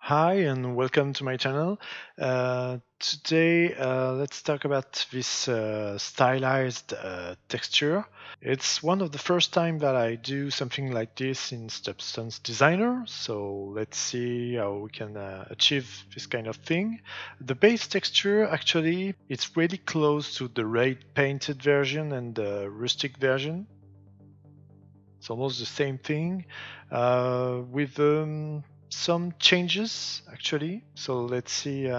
Hi and welcome to my channel. Today let's talk about this stylized texture. It's one of the first time that I do something like this in Substance Designer, so let's see how we can achieve this kind of thing. The base texture actually it's really close to the red painted version and the rustic version. It's almost the same thing with some changes actually. So let's see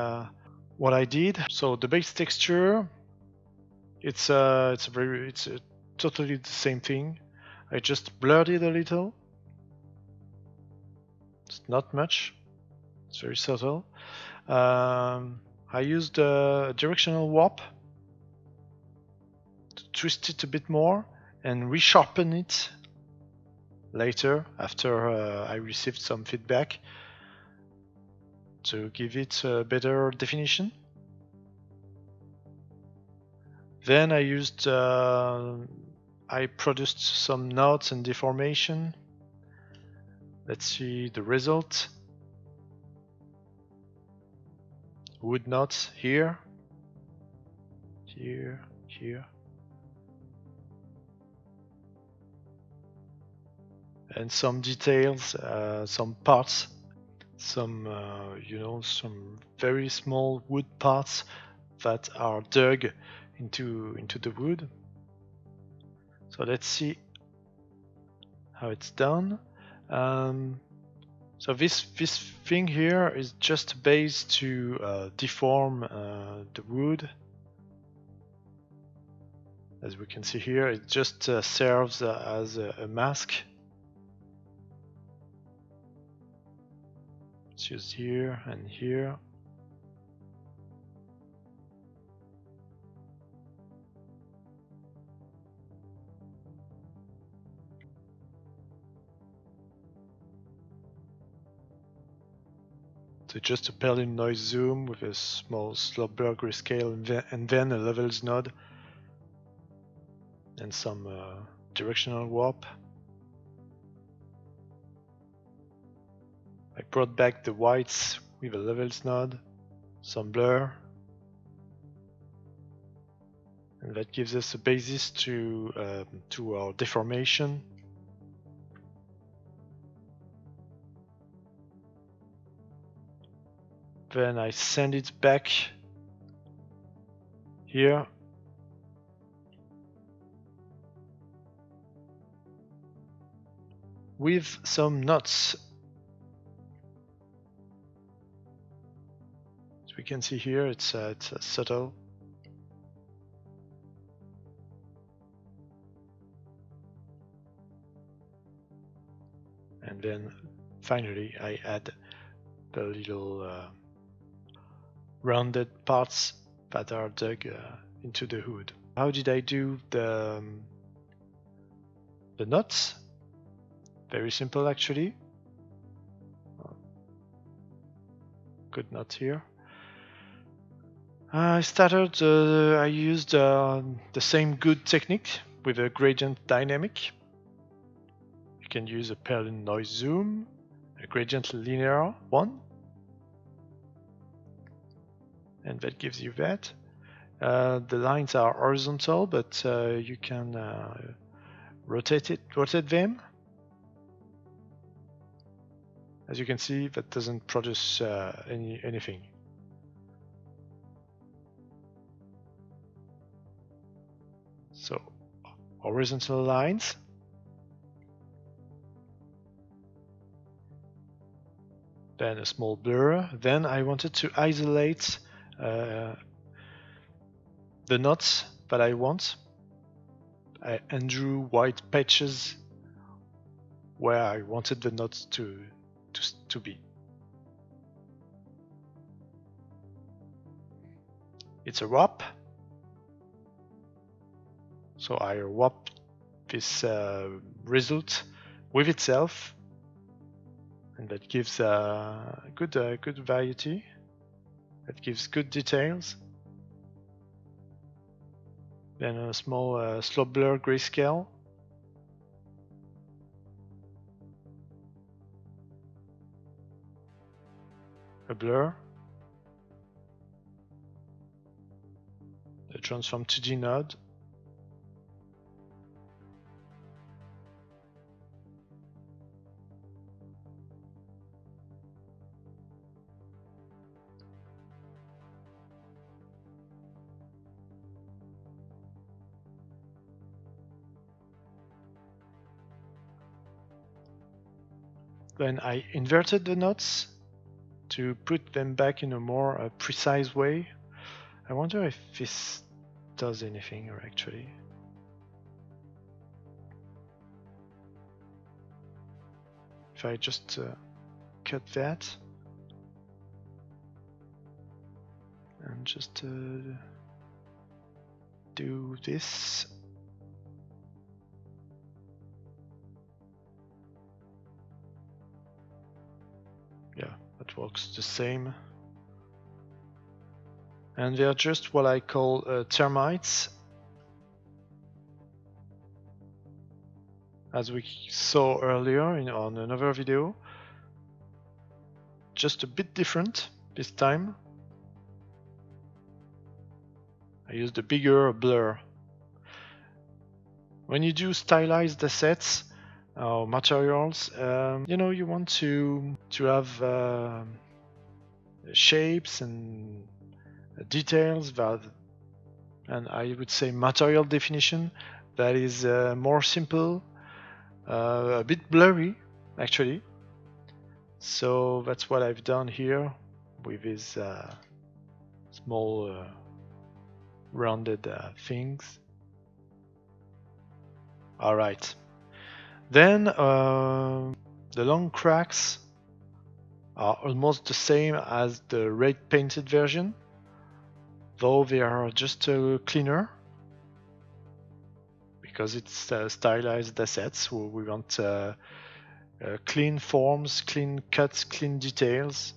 what I did. So the base texture, it's totally the same thing. I just blurred it a little. It's not much. It's very subtle. I used a directional warp to twist it a bit more and resharpen it later after I received some feedback to give it a better definition. Then I produced some nodes and deformation. Let's see the result. Wood knots here, here, here. And some details, some parts, some very small wood parts that are dug into the wood. So let's see how it's done. So this thing here is just a base to deform the wood. As we can see here, it just serves as a mask. It's used here and here. So just a Perlin noise zoom with a small slope blur grayscale and then a levels node and some directional warp. I brought back the whites with a levels node, some blur, and that gives us a basis to our deformation. Then I send it back here. With some knots. As we can see here, it's subtle. And then finally I add the little rounded parts that are dug into the hood. How did I do the knots? Very simple actually. Good knot here. I used the same good technique with a gradient dynamic. You can use a Perlin noise zoom, a gradient linear one, and that gives you that. The lines are horizontal, but you can rotate them. As you can see, that doesn't produce anything. So horizontal lines. Then a small blur. Then I wanted to isolate the knots that I want. I undrew white patches where I wanted the knots to be. It's a warp. So I warp this result with itself, and that gives good variety. That gives good details. Then a small slope blur grayscale. a blur, the transform 2D node, then I inverted the nodes to put them back in a more precise way. I wonder if this does anything or actually. If I just cut that and just do this. Yeah, that works the same. And they are just what I call termites. As we saw earlier on another video. Just a bit different this time. I used a bigger blur. When you do stylized assets or materials, you want to have shapes and details that, and I would say material definition that is more simple, a bit blurry actually. So that's what I've done here with these small rounded things. All right. Then the long cracks are almost the same as the red painted version, though they are just cleaner because it's stylized assets. So we want clean forms, clean cuts, clean details.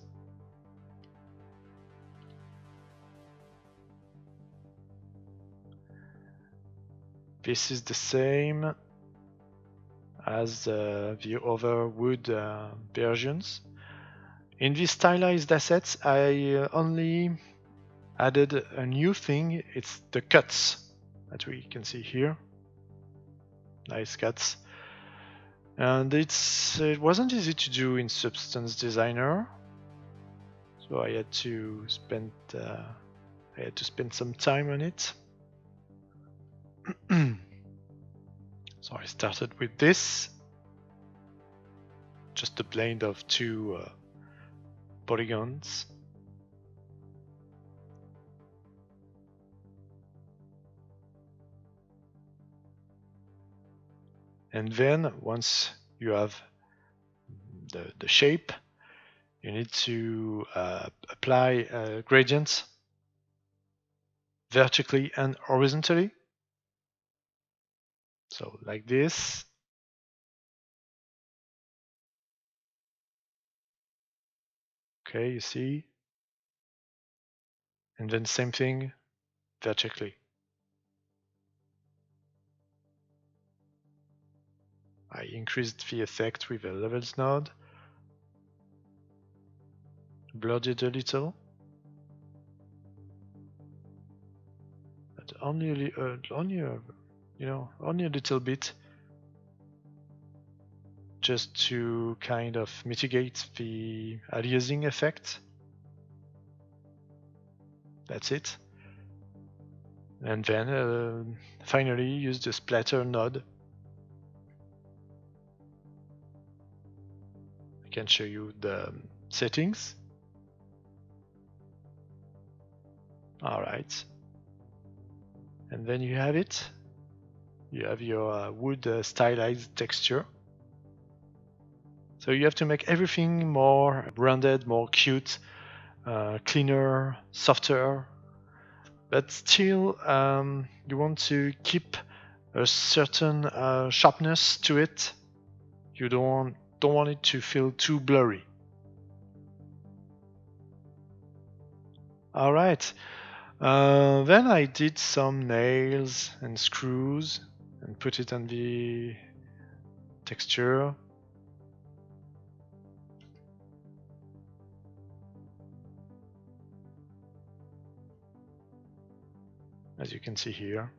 This is the same as the other wood versions. In these stylized assets, I only added a new thing. It's the cuts that we can see here. Nice cuts. And it wasn't easy to do in Substance Designer, so I had to spend some time on it. So I started with this, just a blend of two polygons. And then once you have the shape, you need to apply gradients vertically and horizontally. So like this. Okay, you see? And then same thing vertically. I increased the effect with a levels node, blurred it a little, but only a little bit, just to kind of mitigate the aliasing effect. That's it. And then finally use the splatter node. I can show you the settings. All right. And then you have it. You have your wood stylized texture. So you have to make everything more rounded, more cute, cleaner, softer, but still you want to keep a certain sharpness to it. You don't want it to feel too blurry. All right. Then I did some nails and screws and put it on the texture. as you can see here.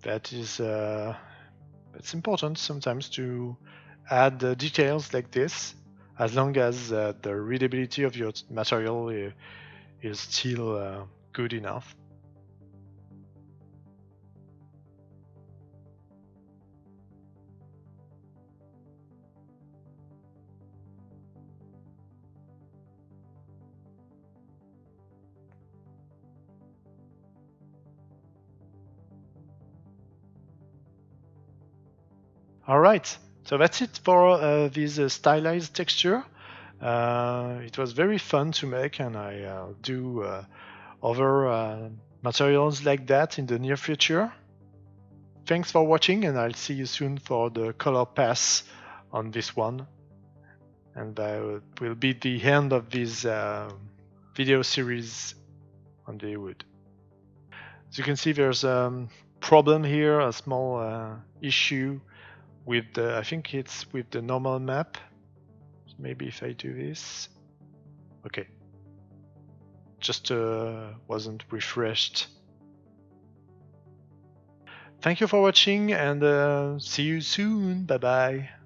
It's important sometimes to add details like this, as long as the readability of your material is still good enough. All right, so that's it for this stylized texture. It was very fun to make, and I do other materials like that in the near future. Thanks for watching, and I'll see you soon for the color pass on this one. And that will be the end of this video series on the wood. As you can see, there's a problem here, a small issue with the, I think it's with the normal map. Maybe if I do this, okay, just wasn't refreshed. Thank you for watching, and see you soon. Bye bye.